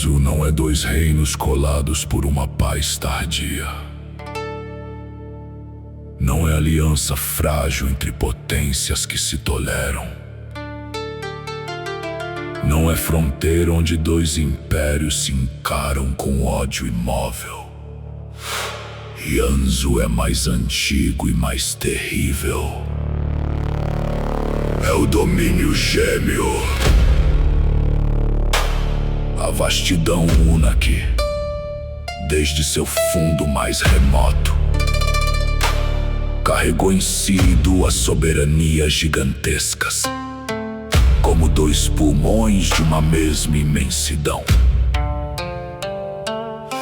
Yanzu não é dois reinos colados por uma paz tardia. Não é aliança frágil entre potências que se toleram. Não é fronteira onde dois impérios se encaram com ódio imóvel. Yanzu é mais antigo e mais terrível. É o domínio gêmeo. A vastidão Unaki, desde seu fundo mais remoto, carregou em si duas soberanias gigantescas, como dois pulmões de uma mesma imensidão.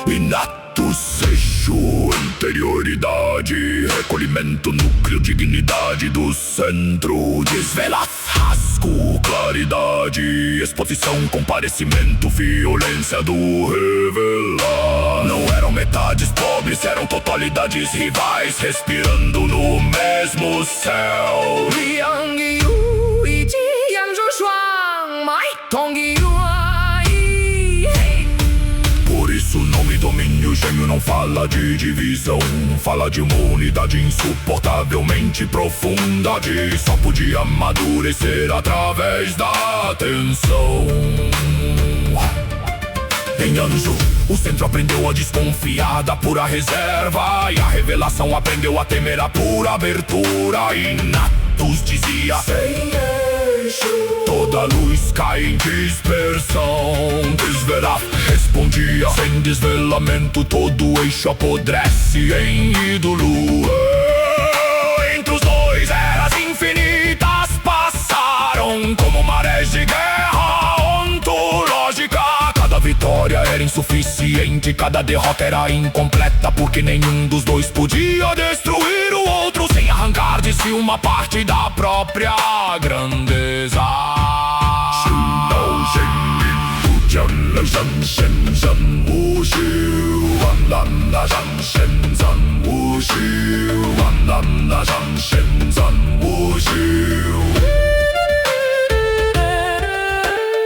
Inato sejo, interioridade, recolhimento, núcleo, dignidade do centro. Desvela, rasgo, claridade, exposição, comparecimento, violência do revelar. Não eram metades pobres, eram totalidades rivais, respirando no mesmo céu. Liang Yu e Jianzhu Shuang Mai Tong Yuan. Por isso o nome domínio gêmeo não fala de divisão, fala de uma unidade insuportavelmente profunda, que só podia amadurecer através da atenção. Em Yanzu, o centro aprendeu a desconfiar da pura reserva, e a revelação aprendeu a temer a pura abertura. Inatos dizia: sem eixo, toda luz cai em dispersão. Desvelar respondia: sem desvelamento, todo eixo apodrece em ídolo. Entre os dois, eras infinitas passaram como marés de guerra ontológica. Cada vitória era insuficiente, cada derrota era incompleta, porque nenhum dos dois podia destruir o outro sem arrancar de si uma parte da própria grandeza.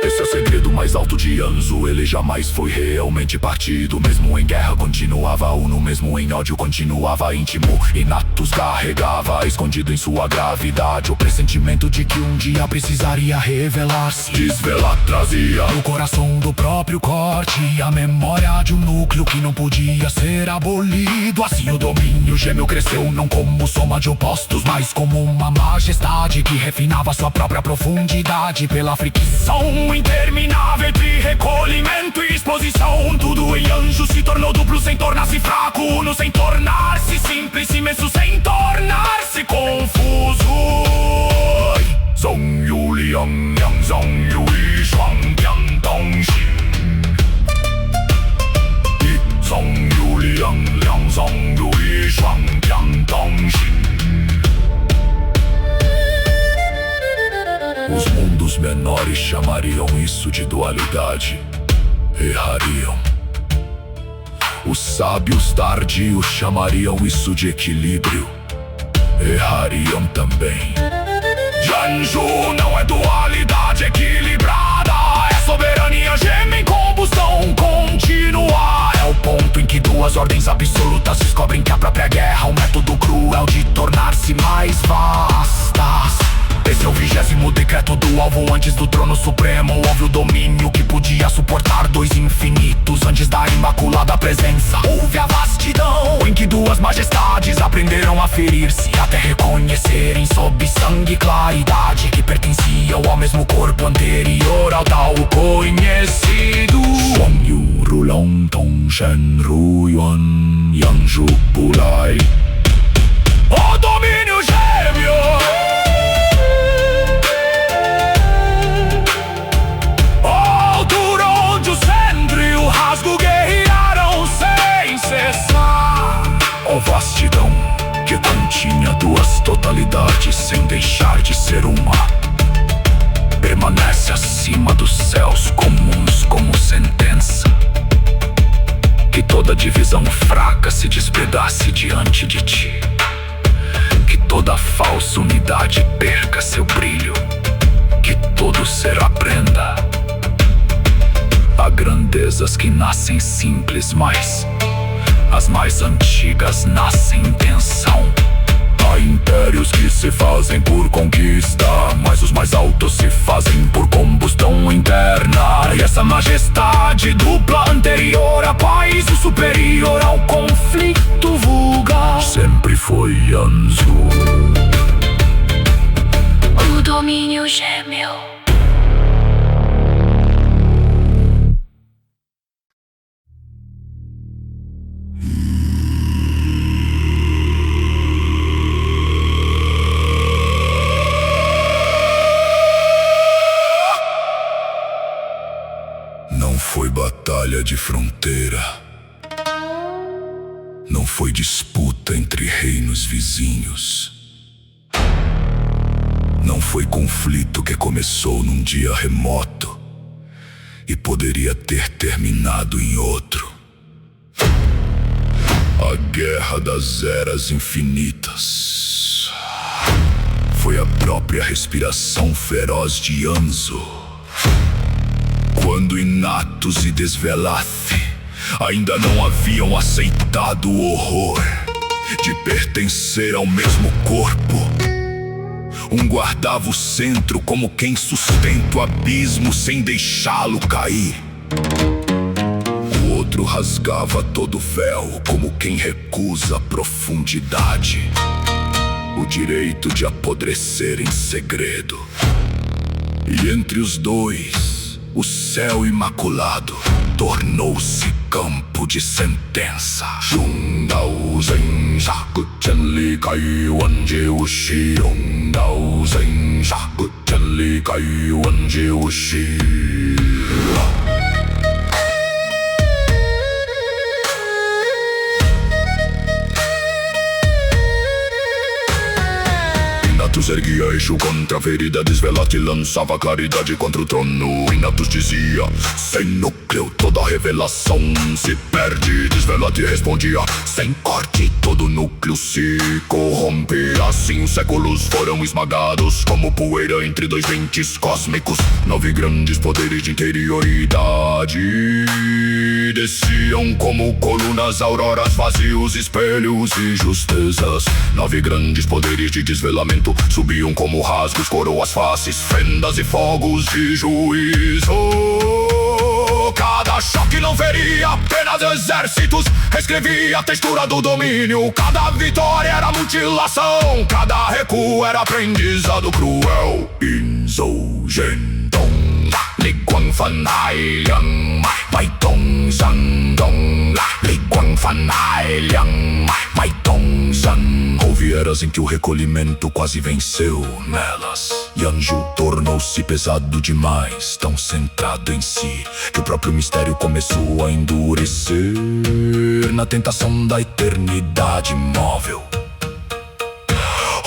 Esse é o segredo mais alto de Yanzu. Ele jamais foi realmente partido. Mesmo em guerra continuava uno, mesmo em ódio continuava íntimo. Inatos carregava, escondido em sua gravidade, o pressentimento de que um dia precisaria revelar-se. Desvelar trazia no coração do próprio corte a memória de um núcleo que não podia ser abolido. Assim o domínio gêmeo cresceu, não como soma de opostos, mas como uma majestade que refinava sua própria profundidade pela fricção interminável entre recolhimento e exposição. Tudo em Yanzu se tornou duplo sem tornar-se fraco, uno sem tornar-se simples, imenso sem tornar-se confuso. Zong Yu Liang Yang Zong Yu Yi Shuang Yang Dong Xin. Yi Zong Yu Liang Yang Zong Yu Yi Shuang Yang Dong Xin. Os mundos menores chamariam isso de dualidade. Errariam. Os sábios tardios chamariam isso de equilíbrio. Errariam também. Yanzu não é dualidade equilibrada, é soberania gêmea em combustão contínua. É o ponto em que duas ordens absolutas descobrem que a própria guerra é um método cruel de tornar-se mais vastas. Esse é o 20º decreto do alvo antes do trono supremo. Houve o domínio que podia suportar dois infinitos antes da imaculada presença. Houve a vastidão em que duas majestades aprenderam a ferir-se até reconhecerem sob sangue e claridade que pertenciam ao mesmo corpo anterior ao tal conhecido. Wang Yu Rulong Tong Shen Ru Yuan Yanzu Bulai. O domínio gêmeo. Oh vastidão, que continha duas totalidades sem deixar de ser uma, permanece acima dos céus comuns como sentença. Que toda divisão fraca se despedace diante de ti. Que toda falsa unidade perca seu brilho. Que todo ser aprenda a grandezas que nascem simples, mas as mais antigas nascem em tensão. Há impérios que se fazem por conquista, mas os mais altos se fazem por combustão interna. E essa majestade dupla, anterior à paz e superior ao conflito vulgar, sempre foi Yanzhu, o domínio gêmeo. Não foi batalha de fronteira, não foi disputa entre reinos vizinhos, não foi conflito que começou num dia remoto e poderia ter terminado em outro. A guerra das eras infinitas foi a própria respiração feroz de Yanzhu, quando Inatos e Desvelath ainda não haviam aceitado o horror de pertencer ao mesmo corpo. Um guardava o centro como quem sustenta o abismo sem deixá-lo cair. O outro rasgava todo o véu como quem recusa a profundidade, o direito de apodrecer em segredo. E entre os dois, o céu imaculado tornou-se campo de sentença. Inatos erguia eixo contra a ferida, Desvelath lançava claridade contra o trono. Inatos dizia, sem núcleo toda revelação se perde. Desvelath respondia, sem corte todo núcleo se corrompe. Assim os séculos foram esmagados como poeira entre dois ventos cósmicos. 9 grandes poderes de interioridade desciam como colunas, auroras, vazios, espelhos e justezas. 9 grandes poderes de desvelamento subiam como rasgos, coroas, faces, fendas e fogos de juízo. Cada choque não feria apenas exércitos, reescrevia a textura do domínio. Cada vitória era mutilação, cada recuo era aprendizado cruel. Inzhou Zhendong Li Guang Fan Hai Liang Mai Dong Zhang Dong Li Guang Fan Hai Liang Mai Dong Zhang. Houve eras em que o recolhimento quase venceu. Nelas, Yanzhu tornou-se pesado demais, tão centrado em si, que o próprio mistério começou a endurecer na tentação da eternidade móvel.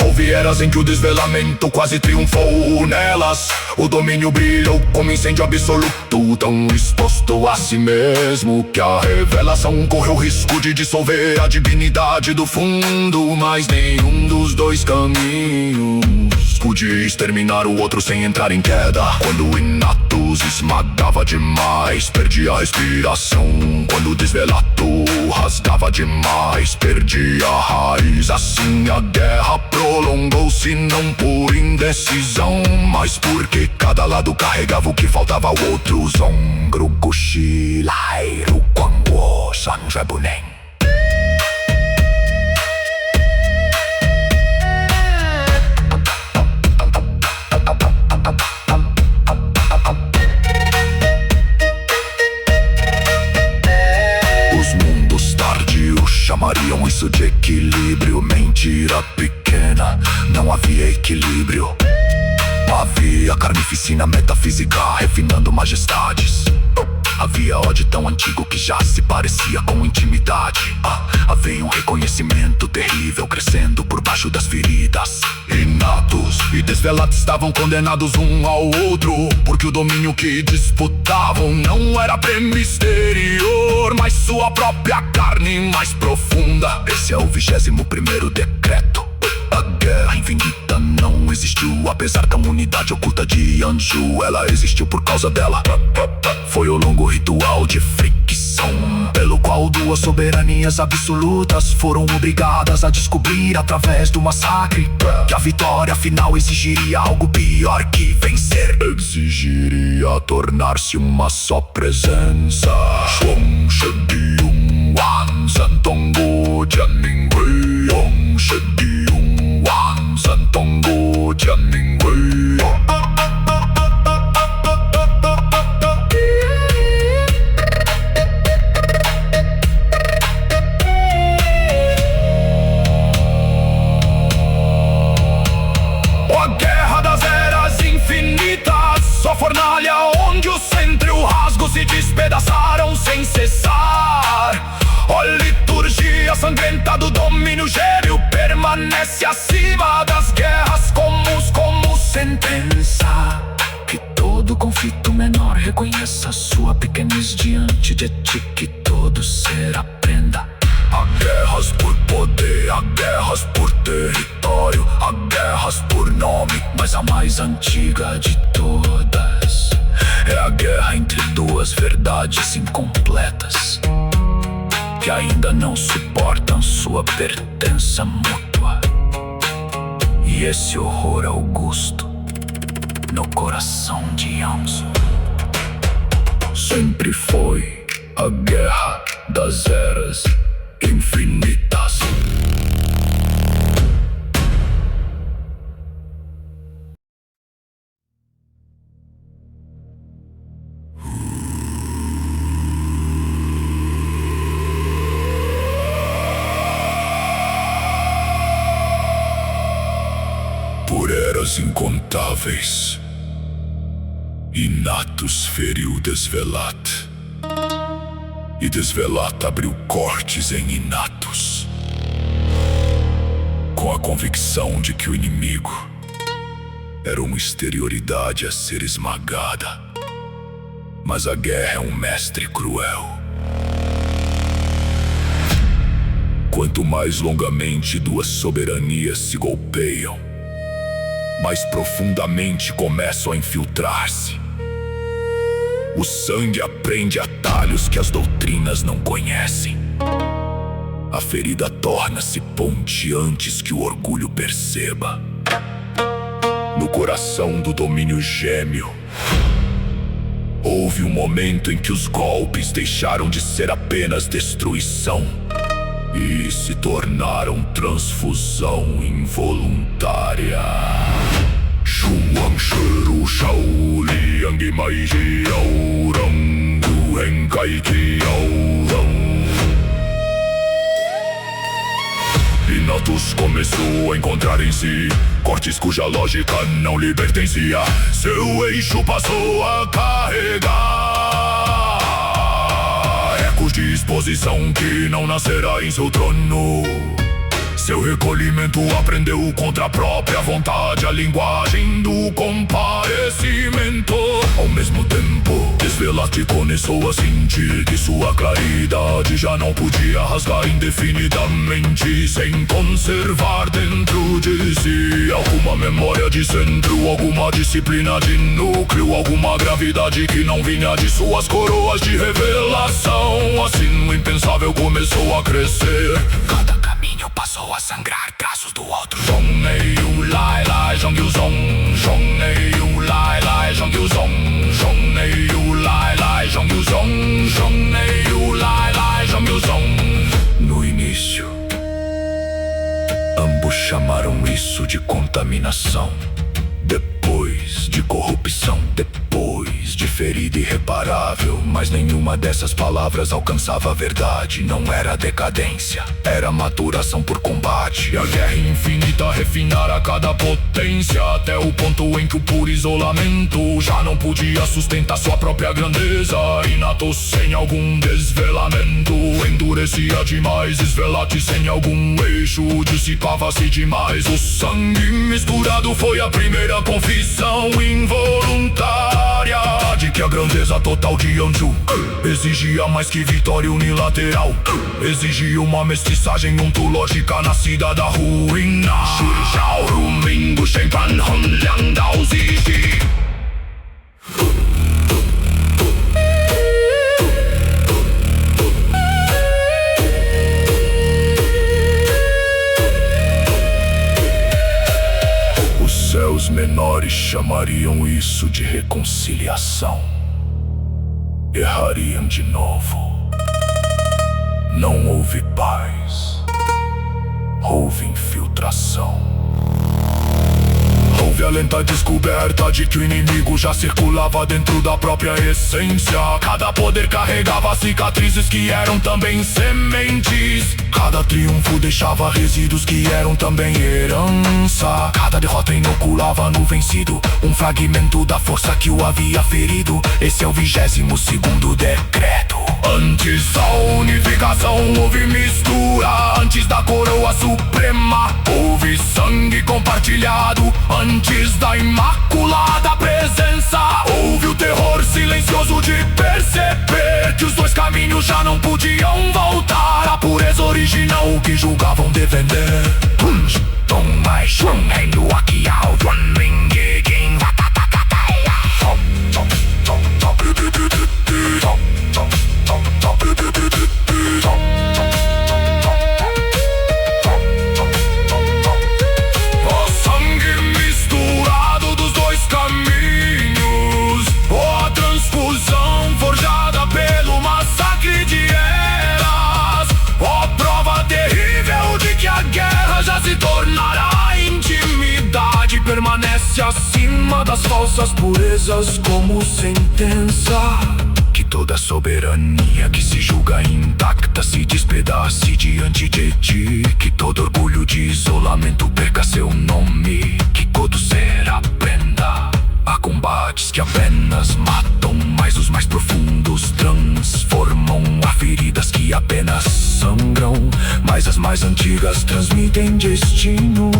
Houve eras em que o desvelamento quase triunfou. Nelas, o domínio brilhou como incêndio absoluto, tão exposto a si mesmo que a revelação correu o risco de dissolver a divinidade do fundo. Mas nenhum dos dois caminhos podia exterminar o outro sem entrar em queda. Quando Inatos esmagava demais, perdia a respiração. Quando o Desvelato rasgava demais, perdia a raiz. Assim a guerra prolongou-se não por indecisão, mas porque cada lado carregava o que faltava ao outro. Zongru Gushi Lai Ru Guang Wo San Jue Bunen. Chamariam isso de equilíbrio. Mentira pequena, não havia equilíbrio. Havia carnificina metafísica refinando majestades. Havia ódio tão antigo que já se parecia com intimidade. Havia um reconhecimento terrível crescendo por baixo das feridas. Inatos e Desvelath estavam condenados um ao outro, porque o domínio que disputavam não era prêmio exterior, mas sua própria carne mais profunda. Esse é o 21º decreto. A guerra infinita não existiu, apesar da unidade oculta de Anju. Ela existiu por causa dela. Foi o longo ritual de fricção, pelo qual duas soberanias absolutas foram obrigadas a descobrir através do massacre que a vitória final exigiria algo pior que vencer. Exigiria tornar-se uma só presença. Shuang Shedium Wan Santongo Jianminghui. Shuang Shedium Wan Santongo Jianminghui. Só fornalha onde o centro e o rasgo se despedaçaram sem cessar. A liturgia sangrenta do domínio gêmeo permanece acima das guerras comuns como sentença. Que todo conflito menor reconheça sua pequenez diante de ti, que todo ser aprenda. Há guerras por poder, há guerras por território, há guerras por nome, mas a mais antiga de todas é a guerra entre duas verdades incompletas, que ainda não suportam sua pertença mútua. E esse horror augusto no coração de Anzu sempre foi a guerra das eras infinitas. Por eras incontáveis, Inatus feriu Desvelat, e Desvelat abriu cortes em Inatus, com a convicção de que o inimigo era uma exterioridade a ser esmagada. Mas a guerra é um mestre cruel. Quanto mais longamente duas soberanias se golpeiam, mais profundamente começam a infiltrar-se. O sangue aprende atalhos que as doutrinas não conhecem. A ferida torna-se ponte antes que o orgulho perceba. No coração do domínio gêmeo, houve um momento em que os golpes deixaram de ser apenas destruição e se tornaram transfusão involuntária. Shuang Shiru Shao Liang Mai Ji Yao Rang Gu Hen Kai Ki Yao Rang. Inatus começou a encontrar em si cortes cuja lógica não lhe pertencia. Seu eixo passou a carregar ecos de exposição que não nascerá em seu trono. Seu recolhimento aprendeu contra a própria vontade a linguagem do comparecimento. Ao mesmo tempo, Desvelat começou a sentir que sua claridade já não podia rasgar indefinidamente sem conservar dentro de si alguma memória de centro, alguma disciplina de núcleo, alguma gravidade que não vinha de suas coroas de revelação. Assim o impensável começou a crescer. Cada caminho passou a sangrar traços do outro. Zhong Nei Yu Lai Lai Zhong Yu Zong. Zhong Nei Yu Lai Lai Zhong Yu Zong. Zhong Nei Yu Lai Lai Zhong Yu Zong. Zhong Nei Yu Lai Lai Zhong Yu Zong. No início, ambos chamaram isso de contaminação, depois de corrupção, depois de ferida irreparável. Mas nenhuma dessas palavras alcançava a verdade. Não era decadência, era maturação por combate. A guerra infinita refinara cada potência, até o ponto em que o puro isolamento já não podia sustentar sua própria grandeza. Inatus, sem algum desvelamento, endureceu parecia demais. Esvelate sem algum eixo, dissipava-se demais. O sangue misturado foi a primeira confissão involuntária de que a grandeza total de Anju exigia mais que vitória unilateral. Exigia uma mestiçagem ontológica nascida da ruína. Os céus menores chamariam isso de reconciliação. Errariam de novo. Não houve paz, houve infiltração. Houve a lenta descoberta de que o inimigo já circulava dentro da própria essência. Cada poder carregava cicatrizes que eram também sementes. Cada triunfo deixava resíduos que eram também herança. Cada derrota inoculava no vencido um fragmento da força que o havia ferido. Esse é o 22º decreto. Antes da unificação houve mistura. Antes da coroa suprema houve sangue compartilhado. Antes da imaculada presença houve o terror silencioso de perceber que os dois caminhos já não podiam voltar. A pureza original que julgavam defender. Permanece acima das falsas purezas como sentença. Que toda soberania que se julga intacta se despedace diante de ti. Que todo orgulho de isolamento perca seu nome. Que todo ser aprenda. Há combates que apenas matam, mas os mais profundos transformam. Há feridas que apenas sangram, mas as mais antigas transmitem destino.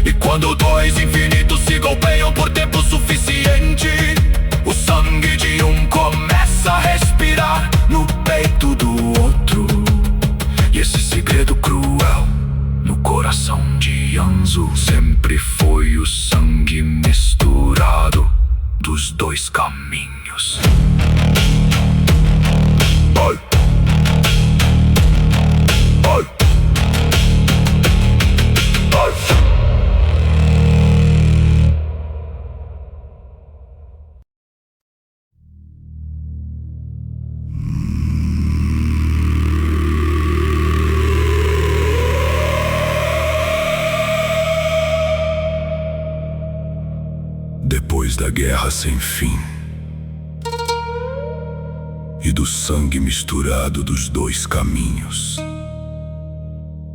E quando dois infinitos se golpeiam por tempo suficiente, o sangue de um começa a respirar no peito do outro. E esse segredo cruel no coração de Anzu sempre foi o sangue misturado dos dois caminhos. Ai. Ai. Ai. Depois da guerra sem fim e do sangue misturado dos dois caminhos,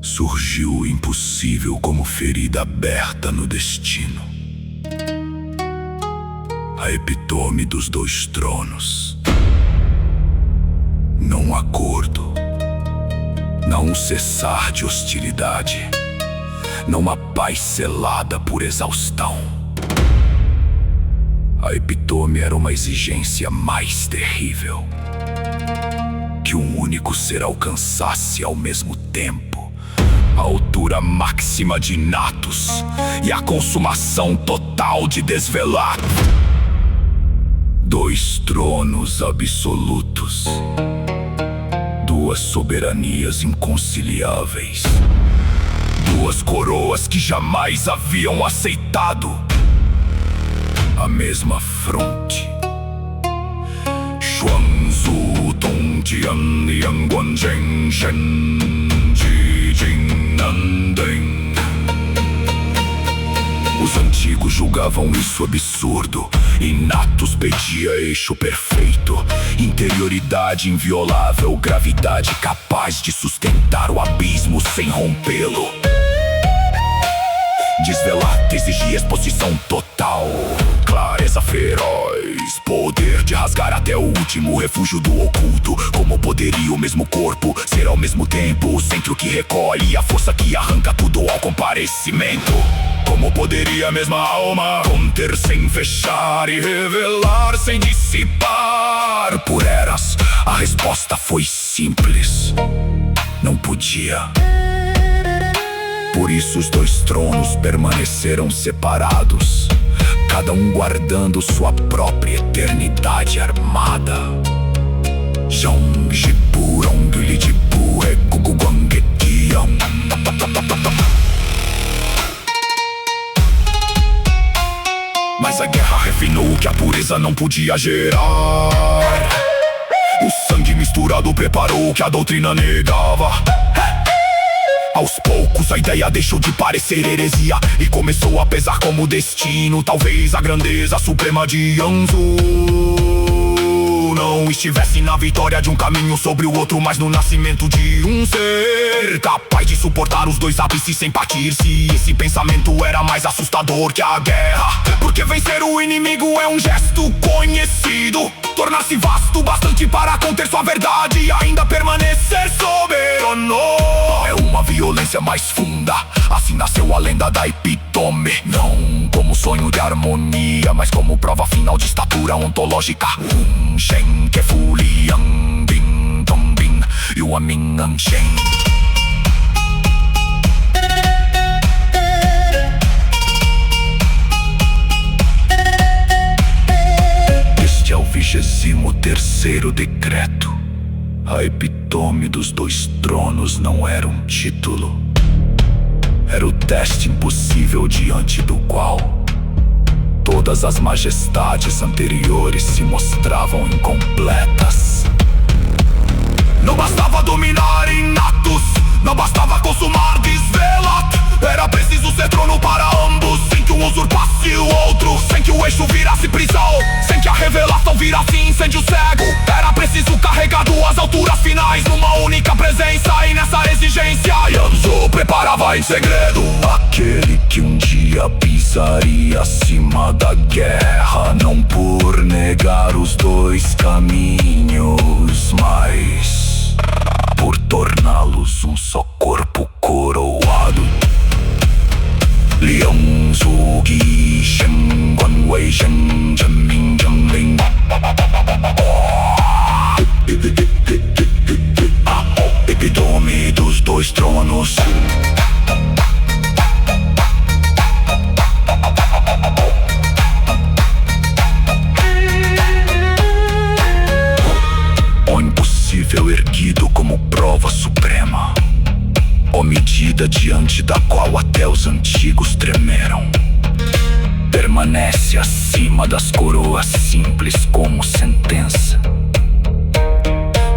surgiu o impossível como ferida aberta no destino. A epitome dos dois tronos. Não acordo, não cessar de hostilidade, não uma paz selada por exaustão. A epitome era uma exigência mais terrível: que um único ser alcançasse ao mesmo tempo a altura máxima de Natus e a consumação total de Desvelar. Dois tronos absolutos, duas soberanias inconciliáveis, duas coroas que jamais haviam aceitado a mesma fronte. Xuanzu Dongjian Yangguan Zheng Shen Ji Jing Nanden. Os antigos julgavam isso absurdo, e Natus pedia eixo perfeito, interioridade inviolável, gravidade capaz de sustentar o abismo sem rompê-lo. Desvelar exigia exposição total, clareza feroz, poder de rasgar até o último refúgio do oculto. Como poderia o mesmo corpo ser ao mesmo tempo o centro que recolhe, a força que arranca tudo ao comparecimento? Como poderia a mesma alma conter sem fechar e revelar sem dissipar? Por eras, a resposta foi simples: não podia. Por isso os dois tronos permaneceram separados, cada um guardando sua própria eternidade armada. Mas a guerra refinou o que a pureza não podia gerar. O sangue misturado preparou o que a doutrina negava. Aos poucos a ideia deixou de parecer heresia e começou a pesar como destino. Talvez a grandeza suprema de Yanzhu não estivesse na vitória de um caminho sobre o outro, mas no nascimento de um ser capaz de suportar os dois ápices sem partir-se. Esse pensamento era mais assustador que a guerra, porque vencer o inimigo é um gesto conhecido, tornar-se vasto bastante para conter sua verdade e ainda permanecer soberano. É uma violência mais funda, assim nasceu a lenda da epítome. Não como sonho de harmonia, mas como prova final de estatura ontológica. Shen que fu liang bing dong bing yuan ming ang shen. Este é o 23º decreto. A epítome dos dois tronos não era um título, era o teste impossível diante do qual todas as majestades anteriores se mostravam incompletas. Não bastava dominar inatos, não bastava consumar desvelat. Era preciso ser trono para ambos, sem que um usurpasse o outro, sem que o eixo virasse prisão, sem que a revelação virasse incêndio cego. Era preciso carregar duas alturas finais numa única presença, e nessa exigência Yanzhu preparava em segredo aquele que um dia pisaria acima da guerra, não por negar os dois caminhos, mas por torná-los um só corpo coroado. Liangzhu Gi Shen Guan Wei Shen Chen Ming Zheng Ling. Epítome dos dois tronos. O impossível erguido como prova suprema, ó medida diante da qual até os antigos tremeram. Permanece acima das coroas simples como sentença,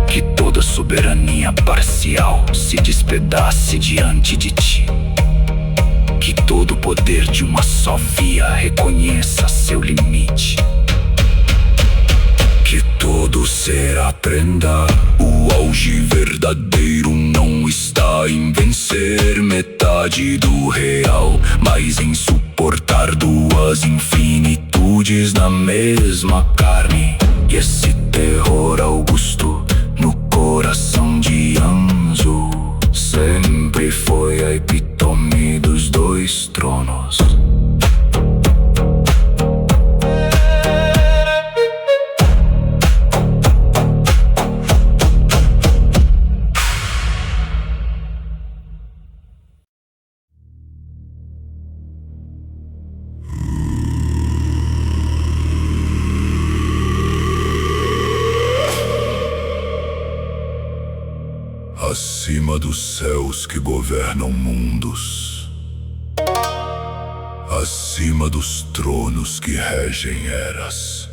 que toda soberania parcial se despedace diante de ti, que todo poder de uma só via reconheça seu limite, que todo ser aprenda. O auge verdadeiro não está em vencer metade do real, mas em suportar duas infinitudes na mesma carne. E esse terror augusto no coração de Yanzhu sempre foi a epítome dos dois tronos. Acima dos céus que governam mundos, acima dos tronos que regem eras,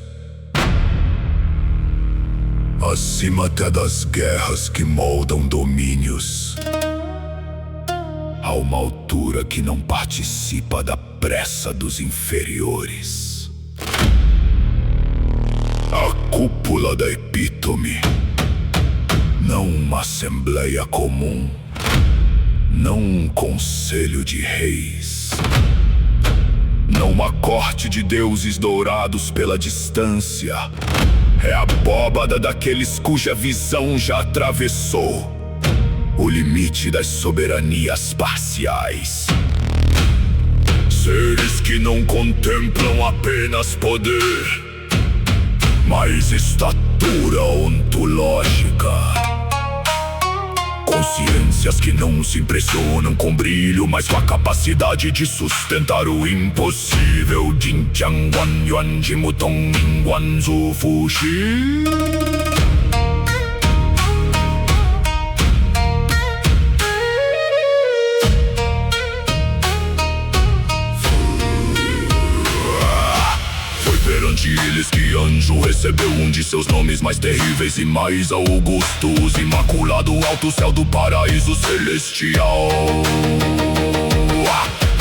acima até das guerras que moldam domínios, a uma altura que não participa da pressa dos inferiores. A cúpula da epítome, não uma assembleia comum, não um conselho de reis, não uma corte de deuses dourados pela distância. É a abóbada daqueles cuja visão já atravessou o limite das soberanias parciais. Seres que não contemplam apenas poder, mas estatura ontológica. Consciências que não se impressionam com brilho, mas com a capacidade de sustentar o impossível. Jin Jiang Wan Yuan Jimu Tong Yin Wan Zu Fuxi. Perante eles que anjo recebeu um de seus nomes mais terríveis e mais augustos, imaculado alto céu do paraíso celestial.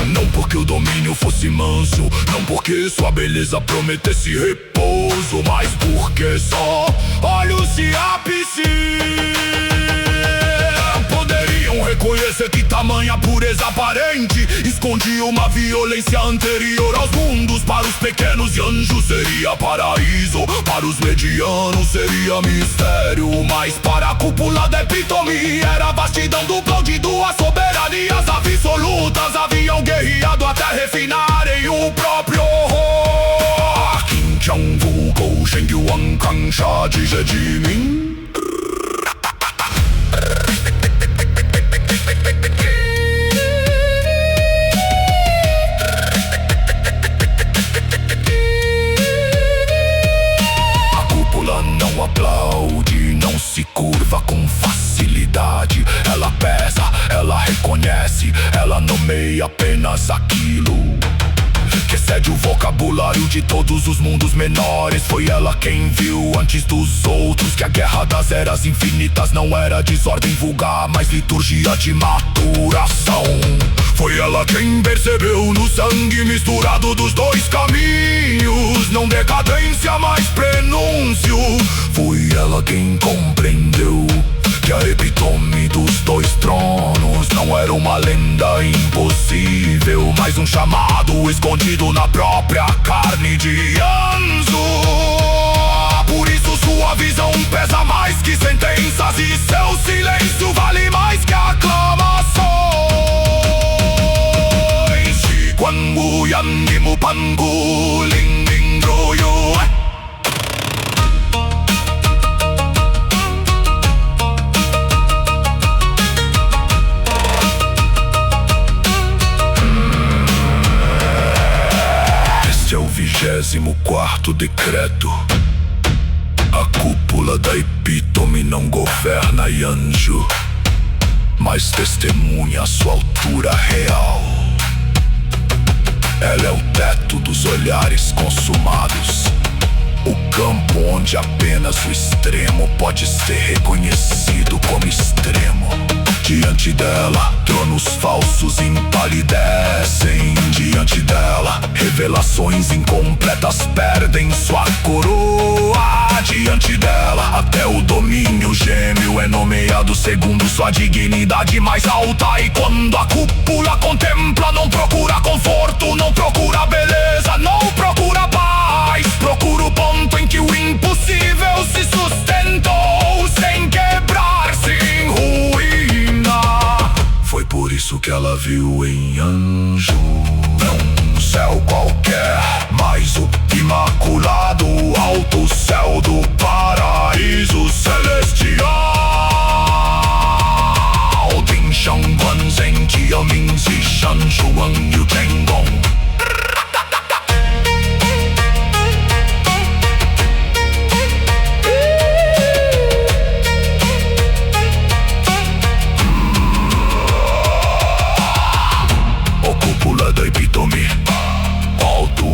Não porque o domínio fosse manso, não porque sua beleza prometesse repouso, mas porque só olhos de ápice poderiam reconhecer que tamanha pureza aparente escondia uma violência anterior aos mundos. Para os pequenos anjos seria paraíso, para os medianos seria mistério, mas para a cúpula da epítome era a vastidão do plaudido. As soberanias absolutas haviam guerreado até refinarem o próprio horror. Qin Jiang Wu Gou Shen Yuan Kang Sha Ji Zhe Ji Ming. Aplaude, não se curva com facilidade. Ela pesa, ela reconhece, ela nomeia apenas aquilo que excede o vocabulário de todos os mundos menores. Foi ela quem viu antes dos outros que a guerra das eras infinitas não era desordem vulgar, mas liturgia de maturação. Foi ela quem percebeu no sangue misturado dos dois caminhos não decadência, mas prenúncio. Foi ela quem compreendeu que a epítome dos dois tronos não era uma lenda impossível, mas um chamado escondido na própria carne de Yanzu. Por isso sua visão pesa mais que sentenças e seu silêncio vale mais que aclamações. Shi Guan Wu Yan Yimu Pan Gu Ling Ling Ru Yu. Este é o 24º decreto. A cúpula da epítome não governa Yanju, mas testemunha a sua altura real. Ela é o teto dos olhares consumados, o campo onde apenas o extremo pode ser reconhecido como extremo. Diante dela, tronos falsos empalidecem. Diante dela, revelações incompletas perdem sua coroa. Diante dela, até o domínio gêmeo é nomeado segundo sua dignidade mais alta. E quando a cúpula contempla, não procura conforto, não procura beleza, não procura paz, procura o ponto em que o impossível se sustentou sem quebrar-se em ruína. Foi por isso que ela viu em anjo, não um céu qualquer, mas o imaculado alto céu do paraíso celestial. Din Shang Guan Zhen Jia Ming Zi Shan Shuang Yu Cheng Gong.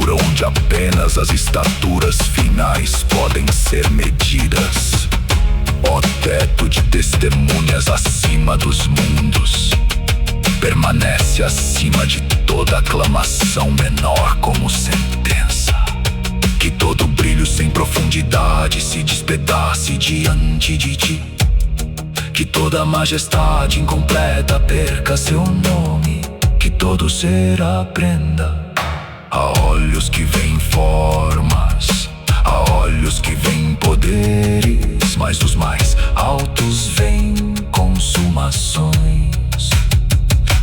Onde apenas as estaturas finais podem ser medidas. Ó teto de testemunhas acima dos mundos, permanece acima de toda aclamação menor como sentença. Que todo brilho sem profundidade se despedace diante de ti. Que toda majestade incompleta perca seu nome. Que todo ser aprenda Há olhos que veem formas, há olhos que veem poderes, mas os mais altos veem consumações.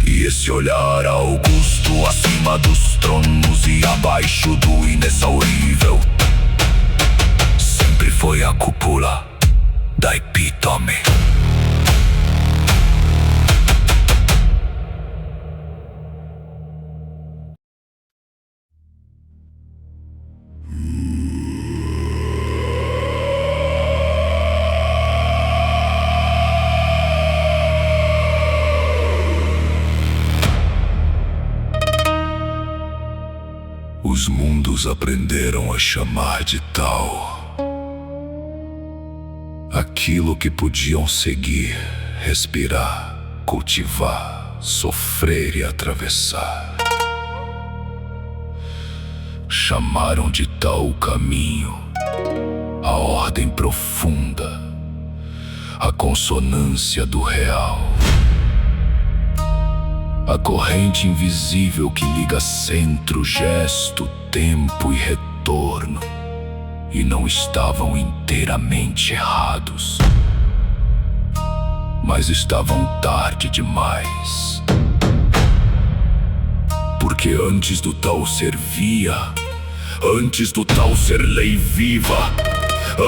E esse olhar augusto acima dos tronos e abaixo do inexaurível sempre foi a cúpula da epítome. Os mundos aprenderam a chamar de tal aquilo que podiam seguir, respirar, cultivar, sofrer e atravessar. Chamaram de tal o caminho, a ordem profunda, a consonância do real, a corrente invisível que liga centro, gesto, tempo e retorno. E não estavam inteiramente errados, mas estavam tarde demais. Porque antes do tal ser via, antes do tal ser lei viva,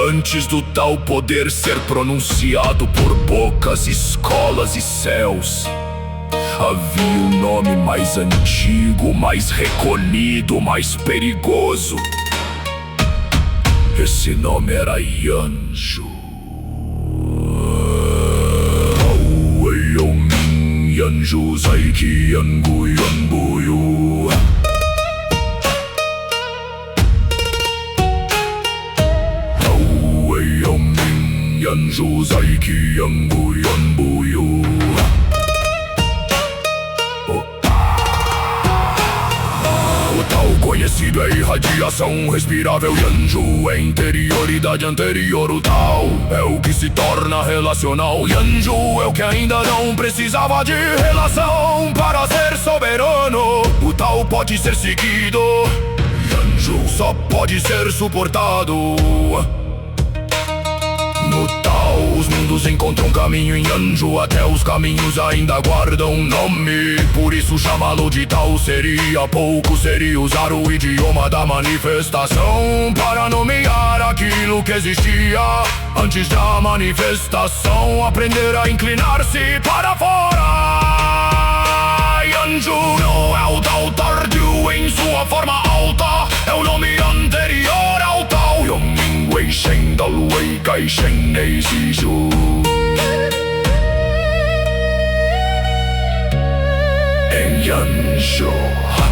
antes do tal poder ser pronunciado por bocas, escolas e céus, havia um nome mais antigo, mais recolhido, mais perigoso. Esse nome era Yanzhu. Yanzhu Zaiki Yangu Yanbuyu. Yanzhu Zaiki Yangu Yanbuyu. Conhecido é irradiação respirável. Yanzhu é interioridade anterior. O Tao é o que se torna relacional. Yanzhu é o que ainda não precisava de relação para ser soberano. O Tao pode ser seguido, Yanzhu só pode ser suportado. No Tao, os mundos encontram caminho. Em Yanzhu, até os caminhos ainda guardam nome. Por isso chamá-lo de Tao seria pouco. Seria usar o idioma da manifestação para nomear aquilo que existia antes da manifestação. Aprender a inclinar-se para fora. Yanzhu não é o Tao tardio em sua forma alta, é o nome anterior ao Tao. Wei Shen Dal Wei Gai Shen Nei Si Shu. Em Yanzhu,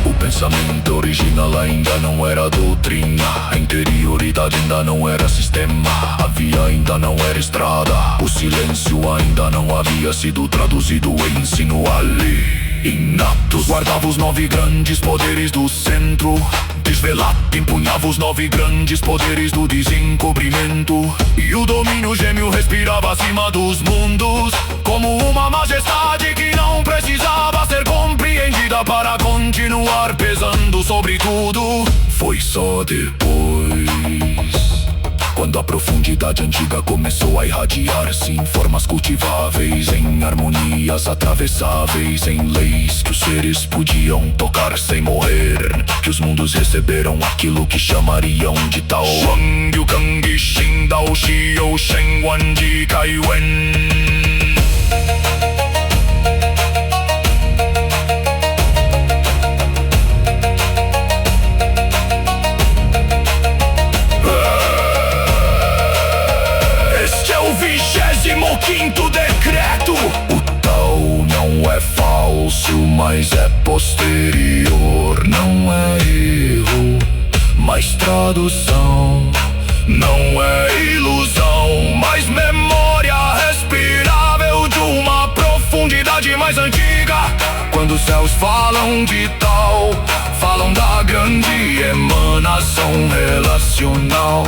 o pensamento original ainda não era doutrina, a interioridade ainda não era sistema, a via ainda não era estrada, o silêncio ainda não havia sido traduzido em ensino ali. Inatos guardava os 9 grandes poderes do centro, desvelado empunhava os 9 grandes poderes do desencobrimento. E o domínio gêmeo respirava acima dos mundos, como uma majestade que não precisava ser compreendida para continuar pesando sobre tudo. Foi só depois, quando a profundidade antiga começou a irradiar-se em formas cultiváveis, em harmonias atravessáveis, em leis que os seres podiam tocar sem morrer, que os mundos receberam aquilo que chamariam de Tao. Wang Yu Kang Xin Dao Shi You Shen Wan Ji Kai Wen. Quinto decreto. O Tao não é falso, mas é posterior. Não é erro, mas tradução. Não é ilusão, mas memória respirável de uma profundidade mais antiga. Quando os céus falam de Tao, falam da grande emanação relacional.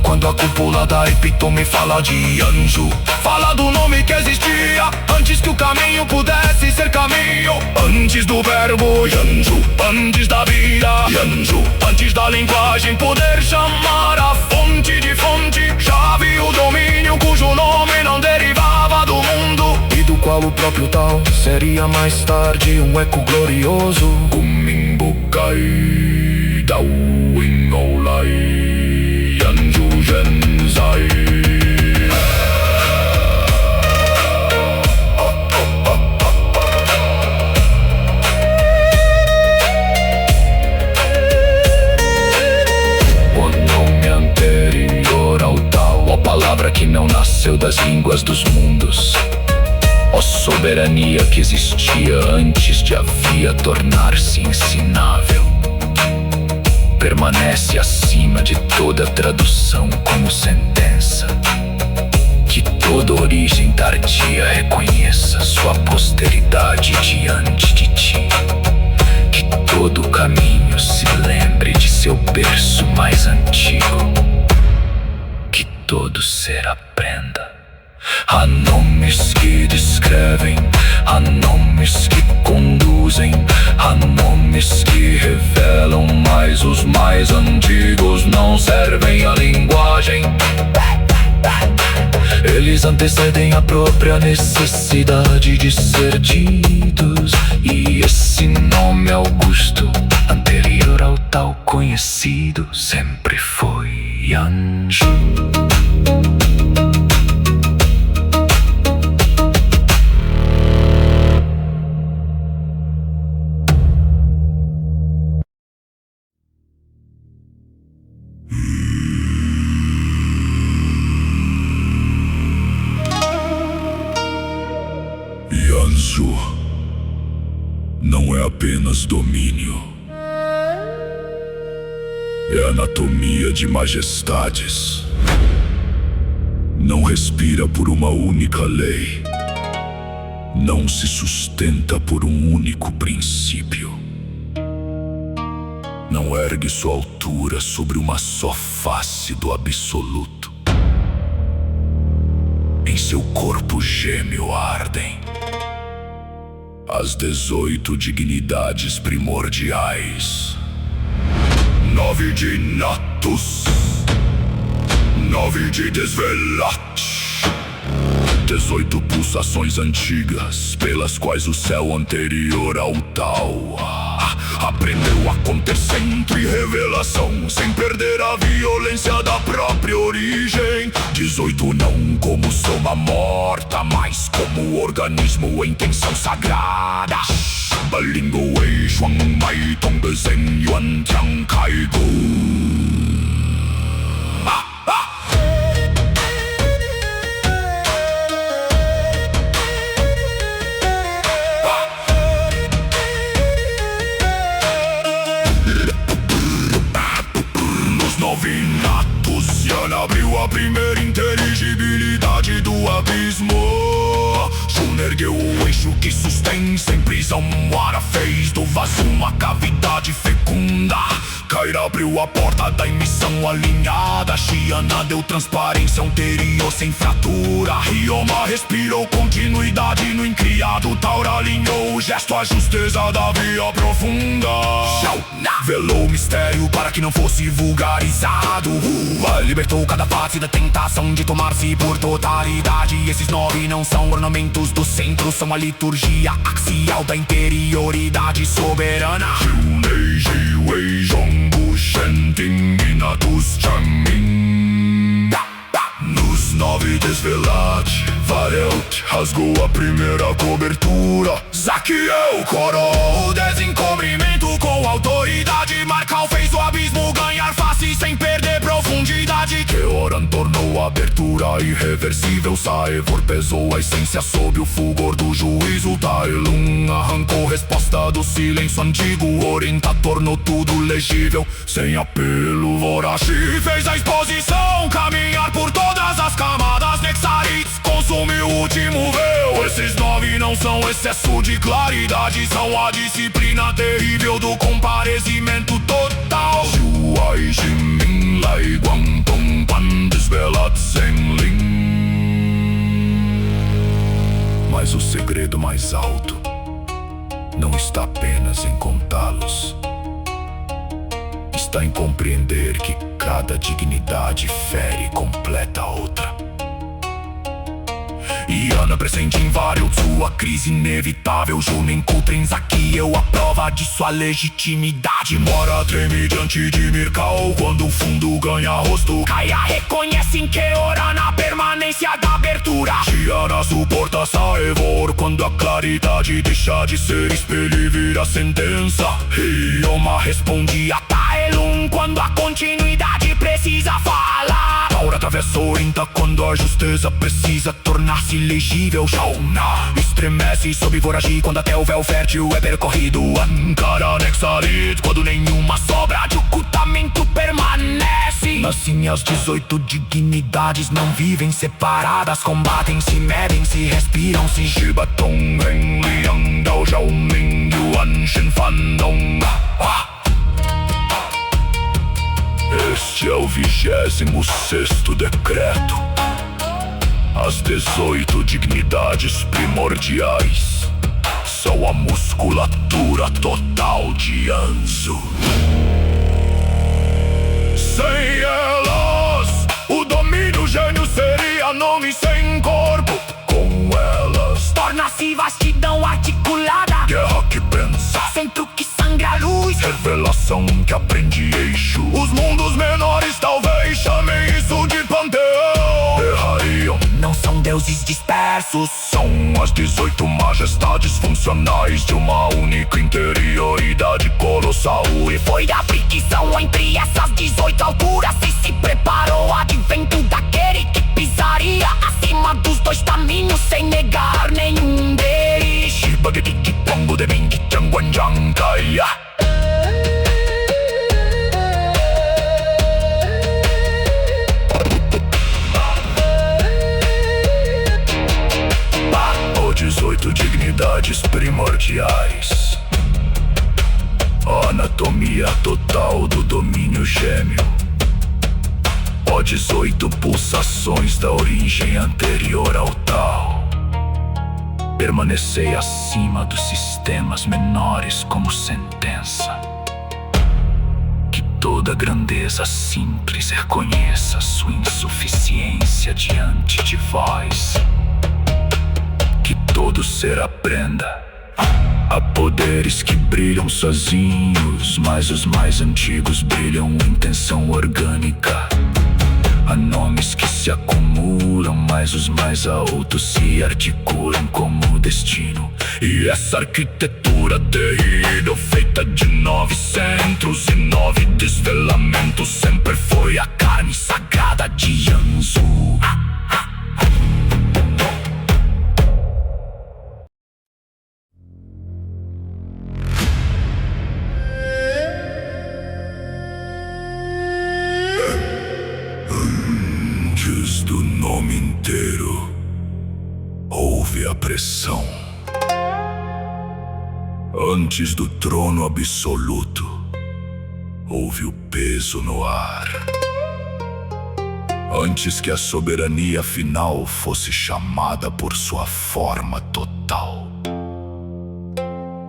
Quando a cúpula da epítome fala de Yanzhu, fala do nome que existia antes que o caminho pudesse ser caminho. Antes do verbo Yanzhu, antes da vida Yanju. Antes da linguagem poder chamar a fonte de fonte, já havia o domínio cujo nome não derivava do mundo, e do qual o próprio tal seria mais tarde um eco glorioso. Kumimbukai Dawin Olai Yanju Genzai. Palavra que não nasceu das línguas dos mundos, ó soberania que existia antes de a via tornar-se ensinável, permanece acima de toda tradução como sentença. Que toda origem tardia reconheça sua posteridade diante de ti. Que todo caminho se lembre de seu berço mais antigo. Que todo ser aprenda. Há nomes que descrevem, há nomes que conduzem, há nomes que revelam, mas os mais antigos não servem à linguagem. Eles antecedem a própria necessidade de ser ditos, e esse nome augusto, anterior ao tal conhecido, sempre foi Yanju. Yanju não é apenas domínio, é anatomia de majestades. Não respira por uma única lei, não se sustenta por um único princípio, não ergue sua altura sobre uma só face do absoluto. Em seu corpo gêmeo ardem as 18 dignidades primordiais. 9 de Natus, 9 de Desvelat, 18 pulsações antigas pelas quais o céu anterior ao tal aprendeu a conter sempre revelação, sem perder a violência da própria origem. 18 não como soma morta, mas como organismo em tensão sagrada. Balingo Wei Shuang Mai Tong Zeng Yuan Tiang Kai Gu. Novinatus, Yan abriu a primeira inteligibilidade do abismo. Shun ergueu o eixo que sustém sem prisão. Ara fez do vaso uma cavidade fecunda. Kaira abriu a porta da emissão alinhada. Shiana deu transparência anterior sem fratura. Ryoma respirou continuidade no incriado. Taura alinhou o gesto à justeza da via profunda. Velou o mistério para que não fosse vulgarizado. Libertou cada face da tentação de tomar-se por totalidade. Esses 9 não são ornamentos do centro, são a liturgia axial da interioridade soberana. Nos 9 Desvelat, Varelt rasgou a primeira cobertura. Zaquiel coroou o desencobrimento com autoridade. Marcal fez o abismo ganhar face sem perder profundidade. Keoran tornou a abertura irreversível. Saevor pesou a essência sob o fulgor do juízo. Taelun arrancou resposta do silêncio antigo. Orienta tornou tudo legível sem apelo. Vorashi fez a exposição caminhar por todas as camadas. Nexarites consumiu o último véu. Esses 9 não são excesso de claridade, são a disciplina terrível do comparecimento total. Shuai Jimin Lai Guangdong Pan Desvelat Zenlin. Mas o segredo mais alto não está apenas em contá-los, está em compreender que cada dignidade fere e completa a outra. E Ana presente invário, sua crise inevitável. Junem Kutrins aqui, eu a prova de sua legitimidade. Mora treme diante de Mirkal, quando o fundo ganha rosto. Caia reconhece em que ora na permanência da abertura. Tiana suporta Saevor, quando a claridade deixa de ser espelho e vira sentença. Ioma responde a Taelum, quando a continuidade precisa falar. Aura atravessa Orinta, quando a justeza precisa tornar-se legível. Shauna estremece sob voragem, quando até o véu fértil é percorrido. Ankara Nexalit, quando nenhuma sobra de ocultamento permanece. Assim as 18 dignidades não vivem separadas, combatem-se, medem-se, respiram-se. Shibaton, Ren, Liang, Dao, Zhao, Ming, Yuan, Shen, Fan, Dong. Este é o 26º decreto. As 18 dignidades primordiais são a musculatura total de Anzu. Sem elas, o domínio gênio seria nome sem corpo. Com elas, torna-se vastidão articulada, guerra que pensa, centro que sangra a luz, revelação que aprende eixo. Os mundos menores talvez chamem isso de panteão. Errariam, não são deuses dispersos, são as 18 majestades funcionais de uma única interioridade colossal. E foi da fricção entre essas 18 alturas e se preparou o advento daquele que pisaria acima dos 2 caminhos sem negar nenhum deles. Shibageki Pongo de Mingi Changwanjang Kaya. Ou 18 dignidades primordiais. A anatomia total do domínio gêmeo. Ó 18 pulsações da origem anterior ao tal. Permanecei acima dos sistemas menores como sentença. Que toda grandeza simples reconheça sua insuficiência diante de vós. Que todo ser aprenda. Há poderes que brilham sozinhos, mas os mais antigos brilham em tensão orgânica. Há nomes que se acumulam, mas os mais altos se articulam como destino. E essa arquitetura terrível, feita de 9 centros e 9 desvelamentos, sempre foi a carne sagrada de Anzu. Antes do nome inteiro, houve a pressão. Antes do trono absoluto, houve o peso no ar. Antes que a soberania final fosse chamada por sua forma total,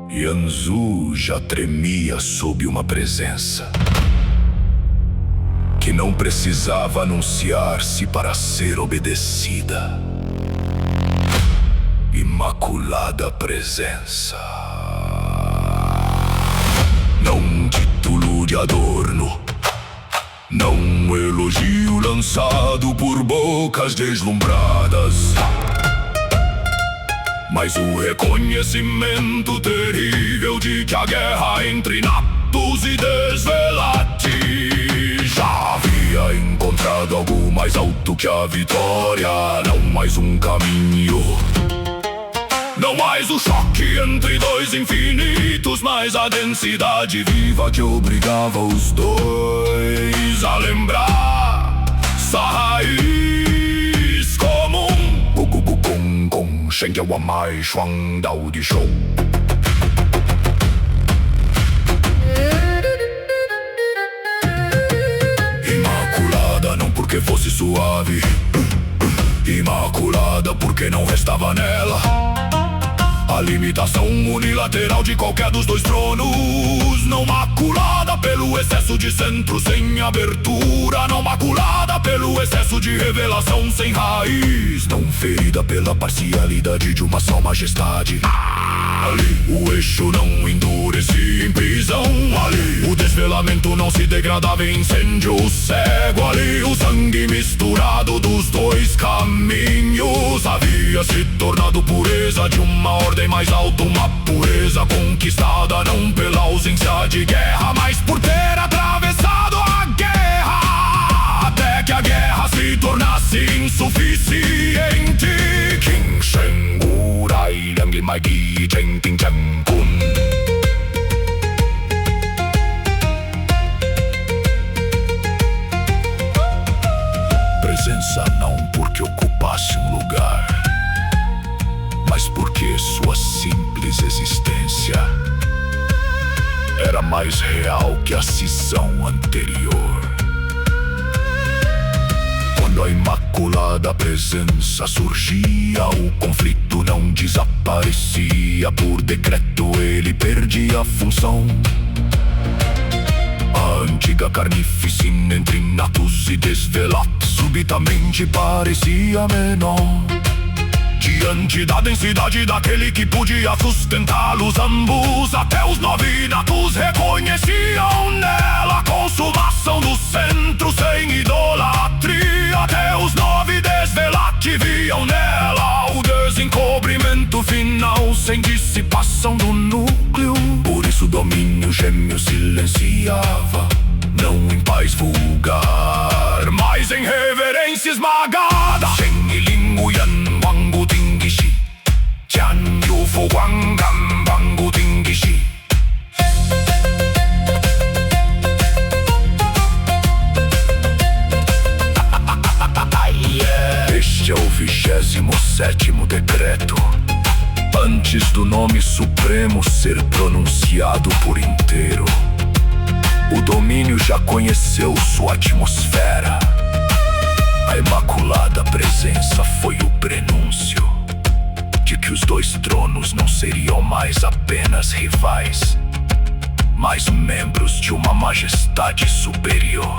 Yanzu já tremia sob uma presença que não precisava anunciar-se para ser obedecida. Imaculada presença. Não título de adorno, não elogio lançado por bocas deslumbradas, mas o reconhecimento terrível de que a guerra entre Naptus e Desvelati já havia encontrado algo mais alto que a vitória. Não mais um caminho, não mais o choque entre 2 infinitos, mas a densidade viva que obrigava os 2 a lembrar sua raiz comum. Shen Ge Wa Mai Shuang Dao Di Shou. Imaculada não porque fosse suave, imaculada porque não restava nela a limitação unilateral de qualquer dos dois tronos. Não maculada pelo excesso de centro sem abertura, não maculada pelo excesso de revelação sem raiz, não ferida pela parcialidade de uma só majestade. Ali o eixo não endurecia em prisão, ali o desvelamento não se degradava em incêndio cego, ali o sangue misturado dos dois caminhos havia se tornado pureza de uma ordem mais alta, uma pureza conquistada não pela ausência de guerra, mas por ter atravessado a guerra, até que a guerra se tornasse insuficiente. King Shen Urai Liang Mai Gi Chen Ting Chen Kun. Presença não porque ocupasse um lugar, mas porque sua simples existência era mais real que a cisão anterior. Quando a imaculada presença surgia, o conflito não desaparecia. Por decreto ele perdia a função. A antiga carnificina entre natos e desvelados subitamente parecia menor diante da densidade daquele que podia sustentá-los ambos. Até os 9 natos reconheciam nela a consumação do centro sem idolatria. Até os 9 desvelados viam nela o desencobrimento final sem dissipação do núcleo. Por isso o domínio gêmeo silenciava, não em paz vulgar, mas em reverência esmagada. Shen Yiling Uyan Wangu Tingishi Tian Yufo Wangam Wangu Tingishi. Este é o 27º decreto, antes do nome supremo ser pronunciado por inteiro. O domínio já conheceu sua atmosfera. A imaculada presença foi o prenúncio de que os dois tronos não seriam mais apenas rivais, mas membros de uma majestade superior.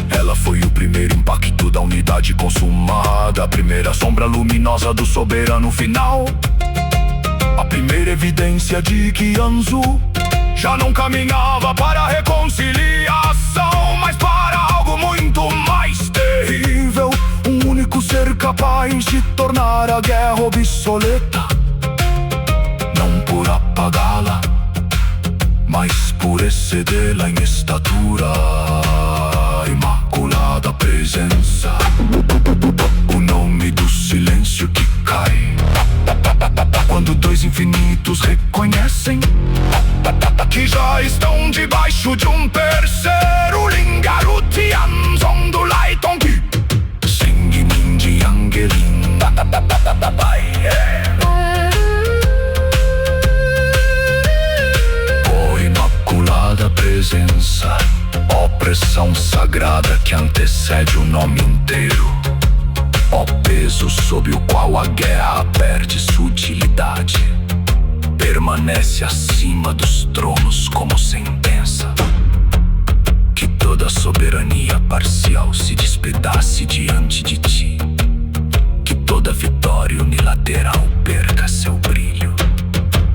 Ela foi o primeiro impacto da unidade consumada, a primeira sombra luminosa do soberano final, a primeira evidência de que Anzu já não caminhava para a reconciliação, mas para algo muito mais terrível. Um único ser capaz de tornar a guerra obsoleta, não por apagá-la, mas por excedê-la em estatura. Imaculada presença, o nome do silêncio que cai quando dois infinitos reconhecem que já estão debaixo de um terceiro. Lingarutian Zong Lai Tongki Sing Nin de Angelin. Oh imaculada presença, opressão sagrada que antecede o nome inteiro. Ó peso sob o qual a guerra perde sutilidade, permanece acima dos tronos como sentença. Que toda soberania parcial se despedace diante de ti, que toda vitória unilateral perca seu brilho,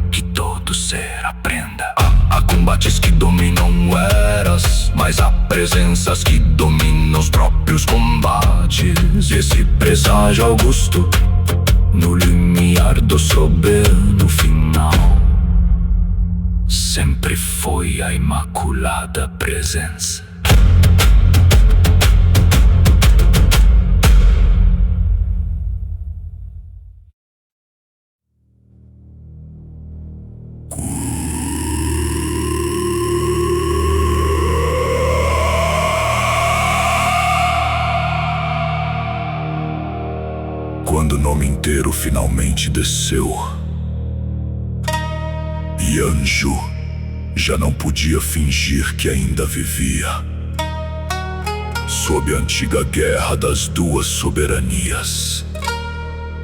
que todo ser aprenda. Há combates que dominam eras, mas há presenças que dominam os próprios combates. Esse presságio augusto no limiar do soberano final sempre foi a imaculada presença. Quando o nome inteiro finalmente desceu, Yanju já não podia fingir que ainda vivia sob a antiga guerra das duas soberanias.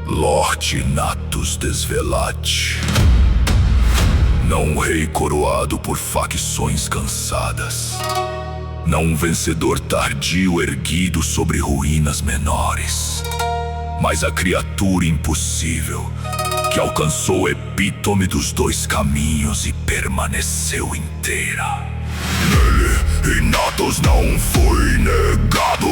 Lorde Natus Desvelate, não rei coroado por facções cansadas, não vencedor tardio erguido sobre ruínas menores, mas a criatura impossível que alcançou o epítome dos dois caminhos e permaneceu inteira. Nele, Natus não foi negado,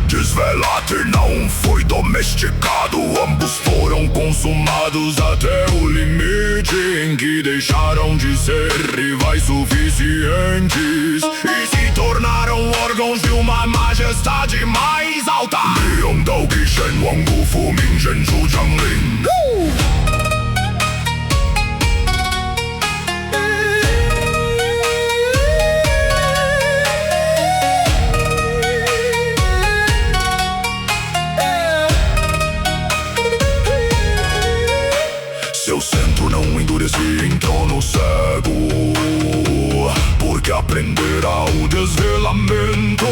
Desvelate não foi domesticado. Ambos foram consumados até o limite em que deixaram de ser rivais suficientes e se tornaram órgãos de uma majestade mais alta. Myeongdao Shen Wanggu Fu Ming Zhen Zhu Zhanglin. Seu centro não endurecia em trono cego, porque aprendera o desvelamento.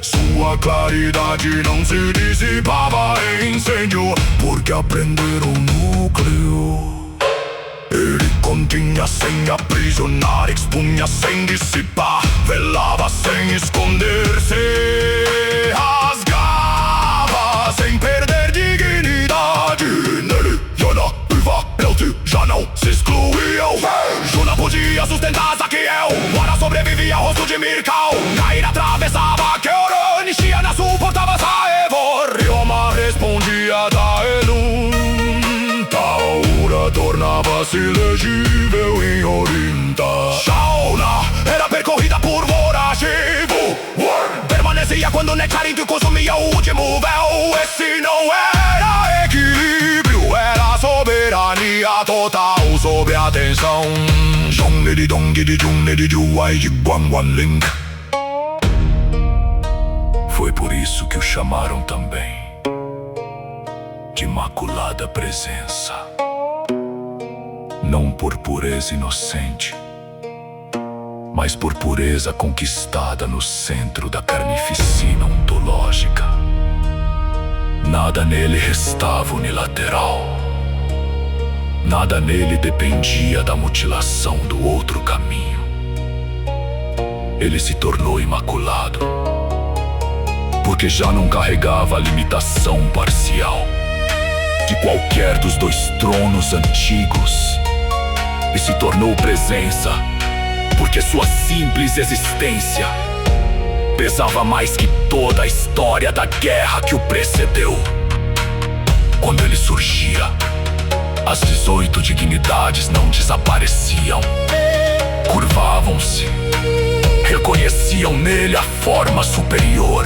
Sua claridade não se dissipava em incêndio, porque aprendera o núcleo. Ele continha sem aprisionar, expunha sem dissipar, velava sem esconder-se, rasgava sem perder dignidade. Nele, Yana, Uva, Elti já não se excluíam. Juna podia sustentar Zaquiel, Wara sobrevivia ao rosto de Mirkal. Kaira atravessava Kyoran, Shiana suportava Saevor, Ryoma respondia Daelun. Taura tornava-se legível em Orinta. Shauna era percorrida por Voragivo, permanecia quando Nectarinto consumia o último véu. Esse não era equilíbrio, era soberania total sobre a tensão. Foi por isso que o chamaram também de Imaculada Presença, não por pureza inocente, mas por pureza conquistada no centro da carnificina ontológica. Nada nele restava unilateral, nada nele dependia da mutilação do outro caminho. Ele se tornou imaculado, porque já não carregava a limitação parcial de qualquer dos dois tronos antigos, e se tornou presença, porque sua simples existência pesava mais que toda a história da guerra que o precedeu. Quando ele surgia, as 18 dignidades não desapareciam, curvavam-se, reconheciam nele a forma superior,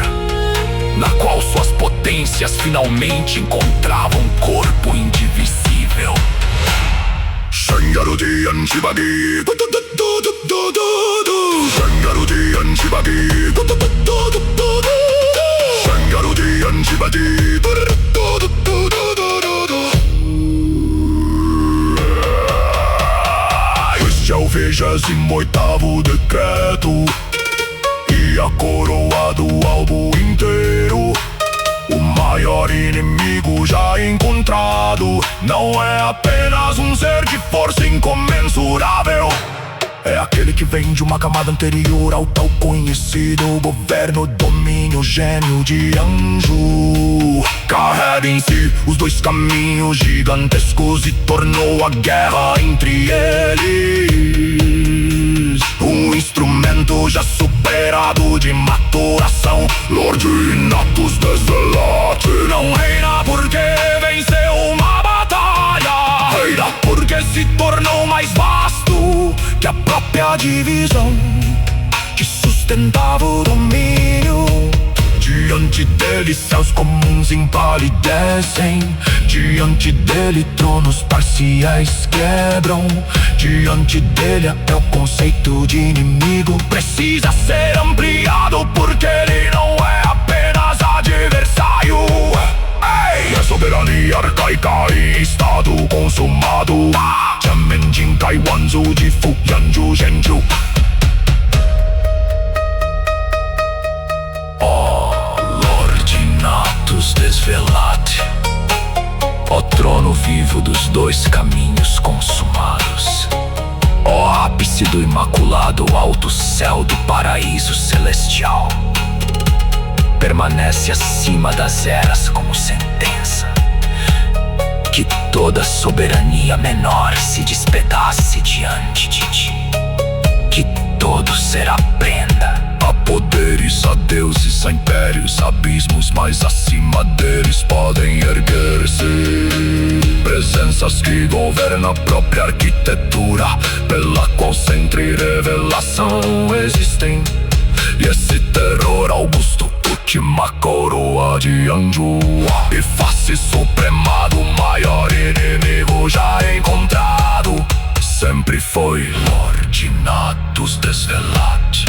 na qual suas potências finalmente encontravam corpo indivisível. Shenyarudian Shibagi, Shenyarudian Shibagi, Shenyarudian Shibagi. Este é o 28º decreto e a coroa do albo inteiro. O maior inimigo já encontrado não é apenas um ser de força incomensurável, é aquele que vem de uma camada anterior ao tal conhecido governo, domínio, gênio de anjo. Carrega em si os dois caminhos gigantescos e tornou a guerra entre eles um instrumento já superado de maturação. Lorde Natus Desvelate não reina porque venceu uma batalha, reina porque se tornou mais vasto que a própria divisão que sustentava o domínio. Diante dele céus comuns empalidecem, diante dele tronos parciais quebram, diante dele até o conceito de inimigo precisa ser ampliado, porque ele não é apenas adversário. Ei! É soberania arcaica e estado consumado. Jianmenjin Taiwanzu de Fuyanju Zhenju. Natus Desvelate, dois caminhos consumados. Ó ápice do imaculado alto céu do paraíso celestial, permanece acima das eras como sentença, que toda soberania menor se despedace diante de ti, que todo será prenda. Há poderes, há deuses, há impérios, abismos, mas acima deles podem erguer-se presenças que governam a própria arquitetura, pela qual centro e revelação existem. E esse terror augusto última coroa de anjo e face suprema do maior inimigo já encontrado, sempre foi Lord Natus Desvelati.